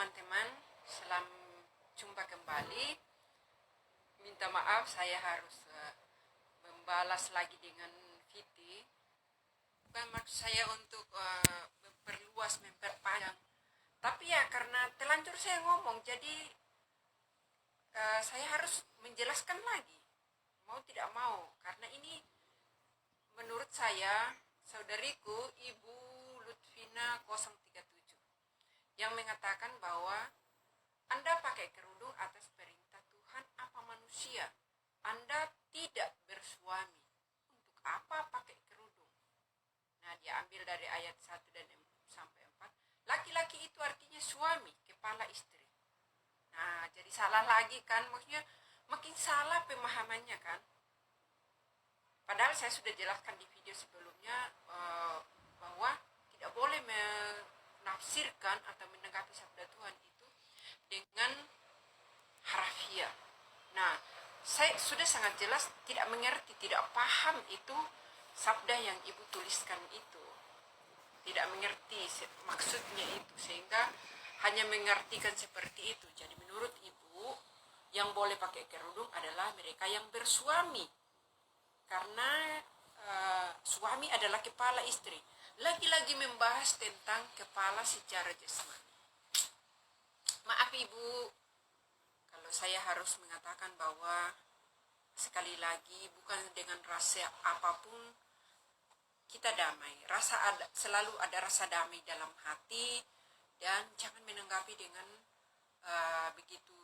teman-teman, selamat jumpa kembali. Minta maaf saya harus membalas lagi dengan VT. Bukan maksud saya untuk memperluas, memperpanjang. Tapi ya karena telanjur saya ngomong, jadi saya harus menjelaskan lagi. Mau tidak mau, karena ini menurut saya, saudariku, Ibu Lutfina 037, yang mengatakan bahwa Anda pakai kerudung atas perintah Tuhan apa manusia? Anda tidak bersuami. Untuk apa pakai kerudung? Nah, dia ambil dari ayat 1 dan sampai 4. Laki-laki itu artinya suami, kepala istri. Nah, jadi salah lagi kan? Maksudnya makin salah pemahamannya kan? Padahal saya sudah jelaskan di video sebelumnya bahwa tidak boleh menafsirkan atau menanggapi sabda Tuhan itu dengan harafiah. Nah, saya sudah sangat jelas tidak mengerti, tidak paham itu sabda yang ibu tuliskan itu. Tidak mengerti maksudnya itu, sehingga hanya mengartikan seperti itu. Jadi menurut ibu, yang boleh pakai kerudung adalah mereka yang bersuami. Karena suami adalah kepala istri. Lagi-lagi membahas tentang kepala secara jasmani. Maaf ibu, kalau saya harus mengatakan bahwa sekali lagi bukan dengan rasa apapun kita damai. Selalu ada rasa damai dalam hati, dan jangan menanggapi dengan begitu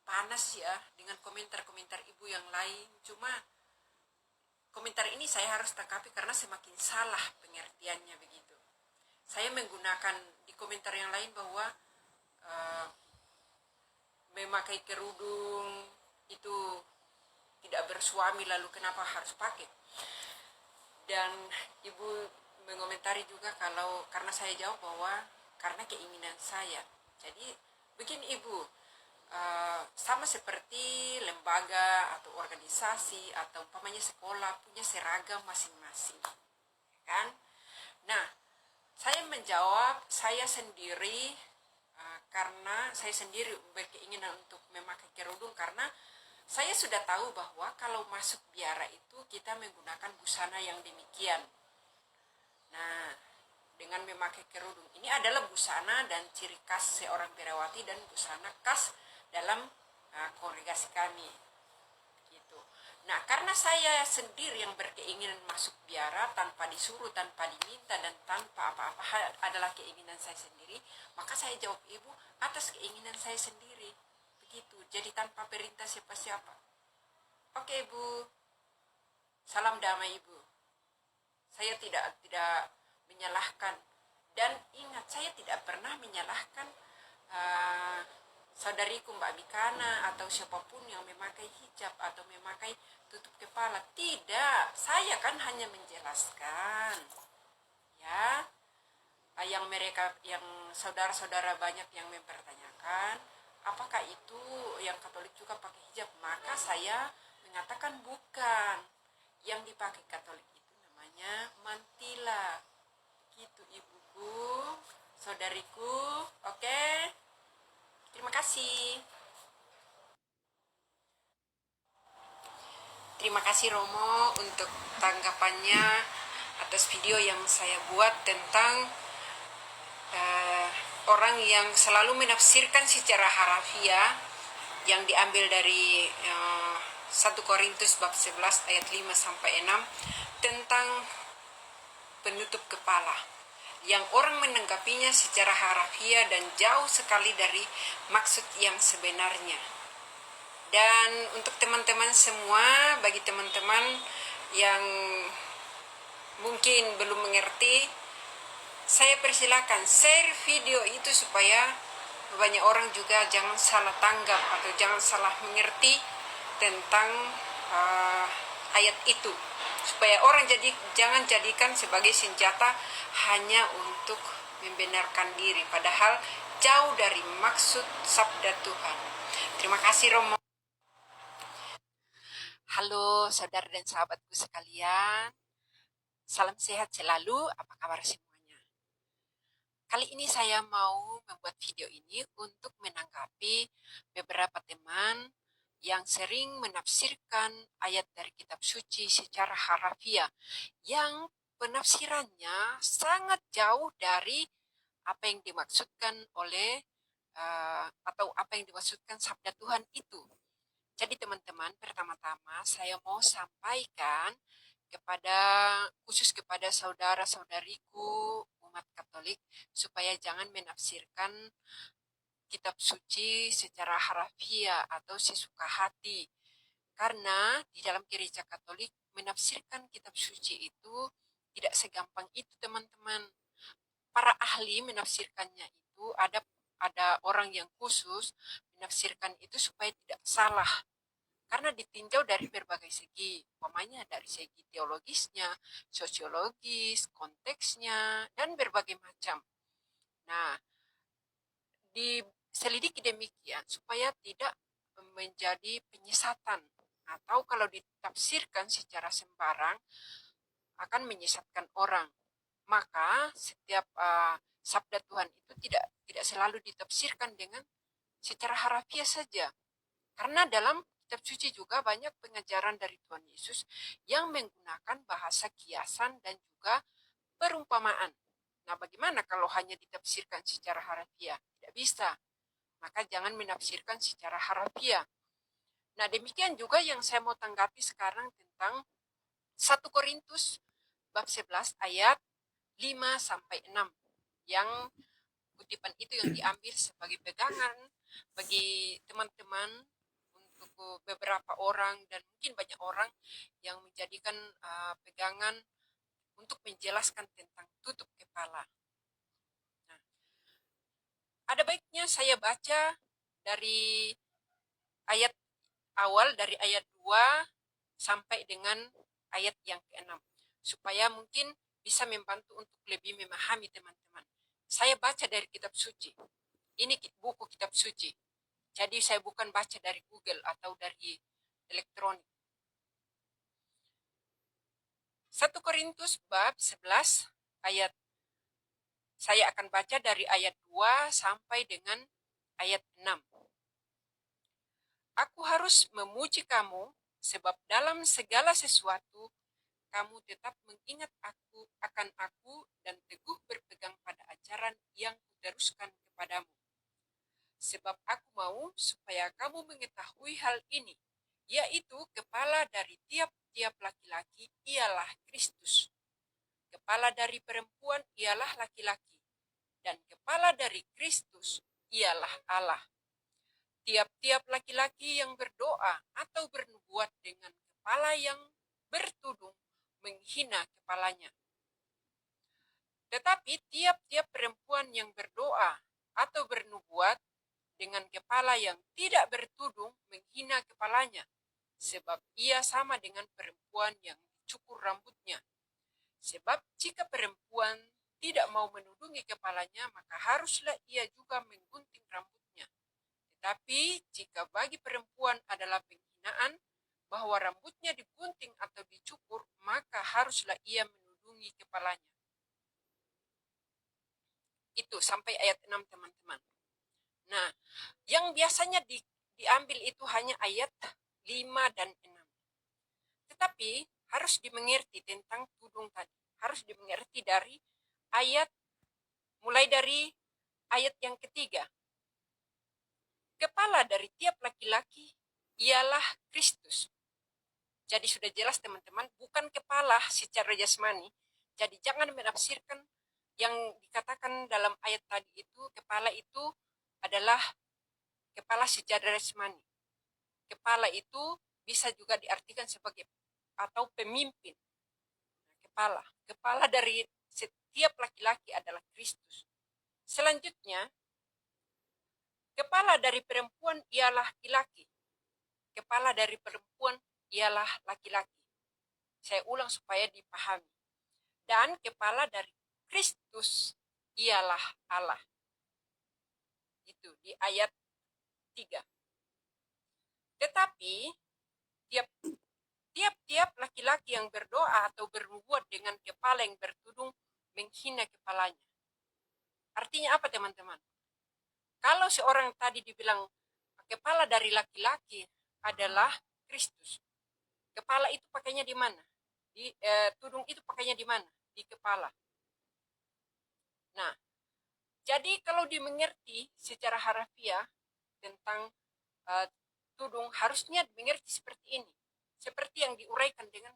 panas ya dengan komentar-komentar ibu yang lain. Cuma komentar ini saya harus tanggapi karena semakin salah pengertiannya begitu. Saya menggunakan di komentar yang lain bahwa memakai kerudung itu tidak bersuami, lalu kenapa harus pakai? Dan ibu mengomentari juga karena saya jawab bahwa karena keinginan saya. Jadi begini ibu, sama seperti lembaga atau organisasi atau umpamanya sekolah punya seragam masing-masing, kan? Nah, saya menjawab saya sendiri karena saya sendiri berkeinginan untuk memakai kerudung karena saya sudah tahu bahwa kalau masuk biara itu kita menggunakan busana yang demikian. Nah, dengan memakai kerudung ini adalah busana dan ciri khas seorang biarawati dan busana khas dalam kongregasi kami gitu. Nah, karena saya sendiri yang berkeinginan masuk biara tanpa disuruh, tanpa diminta, dan tanpa apa-apa adalah keinginan saya sendiri, maka saya jawab ibu atas keinginan saya sendiri begitu. Jadi tanpa perintah siapa-siapa. Oke ibu, salam damai ibu. Saya tidak menyalahkan, dan ingat saya tidak pernah menyalahkan saudariku Mbak Bikana atau siapapun yang memakai hijab atau memakai tutup kepala. Tidak, saya kan hanya menjelaskan ya, yang saudara-saudara banyak yang mempertanyakan apakah itu yang Katolik juga pakai hijab, maka saya mengatakan bukan. Yang dipakai Katolik itu namanya mantila. Gitu ibuku, saudariku. Oke. Terima kasih. Terima kasih Romo untuk tanggapannya atas video yang saya buat tentang orang yang selalu menafsirkan secara harafiah yang diambil dari 1 Korintus bab 11 ayat 5 sampai 6 tentang penutup kepala, yang orang menanggapinya secara harafiah dan jauh sekali dari maksud yang sebenarnya. Dan untuk teman-teman semua, bagi teman-teman yang mungkin belum mengerti, saya persilakan share video itu supaya banyak orang juga jangan salah tanggap atau jangan salah mengerti tentang ayat itu, supaya orang jangan jadikan sebagai senjata hanya untuk membenarkan diri, padahal jauh dari maksud sabda Tuhan. Terima kasih Romo. Halo saudara dan sahabatku sekalian, salam sehat selalu, apa kabar semuanya? Kali ini saya mau membuat video ini untuk menanggapi beberapa teman yang sering menafsirkan ayat dari kitab suci secara harafiah, yang penafsirannya sangat jauh dari apa yang dimaksudkan oleh atau apa yang dimaksudkan sabda Tuhan itu. Jadi teman-teman, pertama-tama saya mau sampaikan kepada khusus kepada saudara-saudariku umat Katolik supaya jangan menafsirkan kitab suci secara harafiah atau sesuka hati. Karena di dalam gereja Katolik menafsirkan kitab suci itu tidak segampang itu, teman-teman. Para ahli menafsirkannya itu ada orang yang khusus menafsirkan itu supaya tidak salah, karena ditinjau dari berbagai segi, umpamanya dari segi teologisnya, sosiologis, konteksnya, dan berbagai macam. Nah, diselidiki demikian supaya tidak menjadi penyesatan, atau kalau ditafsirkan secara sembarang akan menyesatkan orang. Maka setiap sabda Tuhan itu tidak selalu ditafsirkan dengan secara harafiah saja. Karena dalam kitab suci juga banyak pengajaran dari Tuhan Yesus yang menggunakan bahasa kiasan dan juga perumpamaan. Nah, bagaimana kalau hanya ditafsirkan secara harafiah? Tidak bisa. Maka jangan menafsirkan secara harafiah. Nah, demikian juga yang saya mau tanggapi sekarang tentang 1 Korintus bab 11 ayat 5 sampai 6, yang kutipan itu yang diambil sebagai pegangan bagi teman-teman untuk beberapa orang dan mungkin banyak orang yang menjadikan pegangan untuk menjelaskan tentang tutup kepala. Nah, ada baiknya saya baca dari ayat awal, dari ayat 2 sampai dengan ayat yang ke-6, supaya mungkin bisa membantu untuk lebih memahami teman-teman. Saya baca dari kitab suci. Ini buku kitab suci. Jadi saya bukan baca dari Google atau dari elektronik. 1 Korintus bab 11 ayat, saya akan baca dari ayat 2 sampai dengan ayat 6. Aku harus memuji kamu, sebab dalam segala sesuatu kamu tetap mengingat aku dan teguh berpegang pada ajaran yang kuteruskan kepadamu. Sebab aku mau supaya kamu mengetahui hal ini, yaitu kepala dari tiap-tiap laki-laki ialah Kristus. Kepala dari perempuan ialah laki-laki, dan kepala dari Kristus ialah Allah. Tiap-tiap laki-laki yang berdoa atau bernubuat dengan kepala yang bertudung menghina kepalanya. Tetapi tiap-tiap perempuan yang berdoa atau bernubuat dengan kepala yang tidak bertudung menghina kepalanya, sebab ia sama dengan perempuan yang dicukur rambutnya. Sebab jika perempuan tidak mau menudungi kepalanya, maka haruslah ia juga menggunting rambutnya. Tetapi jika bagi perempuan adalah penghinaan bahwa rambutnya digunting atau dicukur, maka haruslah ia menudungi kepalanya. Itu sampai ayat 6, teman-teman. Nah, yang biasanya diambil itu hanya ayat 5 dan 6. Tetapi harus dimengerti tentang tudung tadi. Harus dimengerti dari ayat, mulai dari ayat yang ketiga. Kepala dari tiap laki-laki ialah Kristus. Jadi sudah jelas teman-teman, bukan kepala secara jasmani. Jadi jangan menafsirkan yang dikatakan dalam ayat tadi itu, kepala itu adalah kepala secara jasmani. Kepala itu bisa juga diartikan sebagai atau pemimpin. Kepala dari setiap laki-laki adalah Kristus. Selanjutnya, kepala dari perempuan ialah laki-laki. Kepala dari perempuan ialah laki-laki. Saya ulang supaya dipahami. Dan kepala dari Kristus ialah Allah. Itu di ayat 3. Tetapi tiap-tiap laki-laki yang berdoa atau bernubuat dengan kepala yang bertudung menghina kepalanya. Artinya apa teman-teman? Kalau seorang tadi dibilang kepala dari laki-laki adalah Kristus. Kepala itu pakainya di mana? Tudung itu pakainya di mana? Di kepala. Nah, jadi kalau dimengerti secara harafiah tentang uh, tudung harusnya dimengerti seperti ini. Seperti yang diuraikan dengan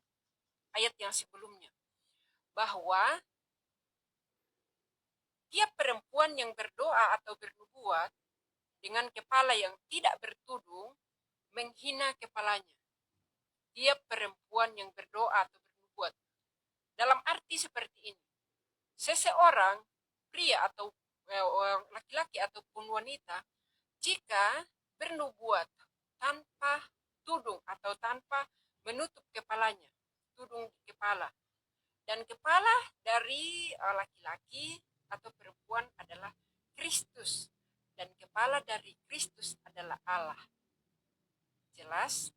ayat yang sebelumnya. Bahwa tiap perempuan yang berdoa atau bernubuat dengan kepala yang tidak bertudung menghina kepalanya. Tiap perempuan yang berdoa atau bernubuat. Dalam arti seperti ini. Seseorang, pria atau laki-laki ataupun wanita, jika bernubuat tanpa tudung atau tanpa menutup kepalanya, tudung di kepala. Dan kepala dari laki-laki atau perempuan adalah Kristus. Dan kepala dari Kristus adalah Allah. Jelas?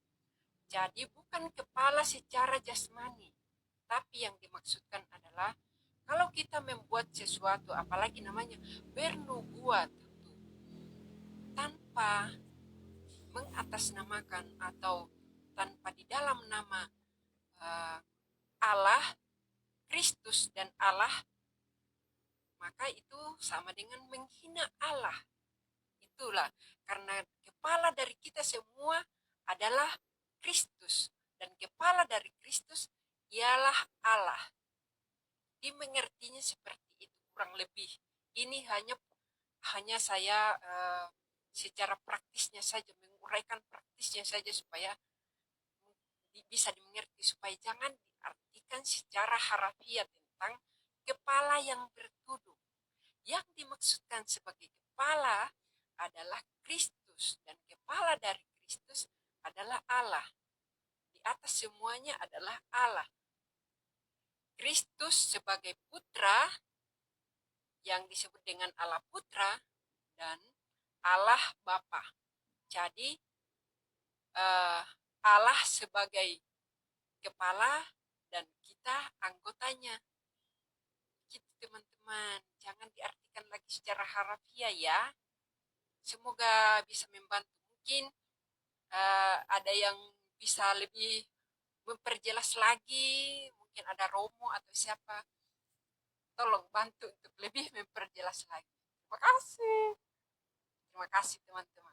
Jadi bukan kepala secara jasmani. Tapi yang dimaksudkan adalah kalau kita membuat sesuatu, apalagi namanya bernubuat, tanpa mengatasnamakan atau tanpa di dalam nama Allah, Kristus dan Allah, maka itu sama dengan menghina Allah. Itulah karena kepala dari kita semua adalah Kristus dan kepala dari Kristus ialah Allah. Dimengertinya seperti itu kurang lebih. Ini hanya saya secara praktisnya saja menguraikan praktisnya saja supaya bisa dimengerti, supaya jangan diartikan secara harafiah tentang kepala yang bertudung. Yang dimaksudkan sebagai kepala adalah Kristus dan kepala dari Kristus adalah Allah. Di atas semuanya adalah Allah. Kristus sebagai putra yang disebut dengan Allah Putra dan Allah Bapa. Jadi Allah sebagai kepala dan kita anggotanya. Gitu teman-teman, jangan diartikan lagi secara harafiah ya. Semoga bisa membantu. Mungkin ada yang bisa lebih memperjelas lagi, mungkin ada Romo atau siapa, tolong bantu untuk lebih memperjelas lagi. Terima kasih teman-teman.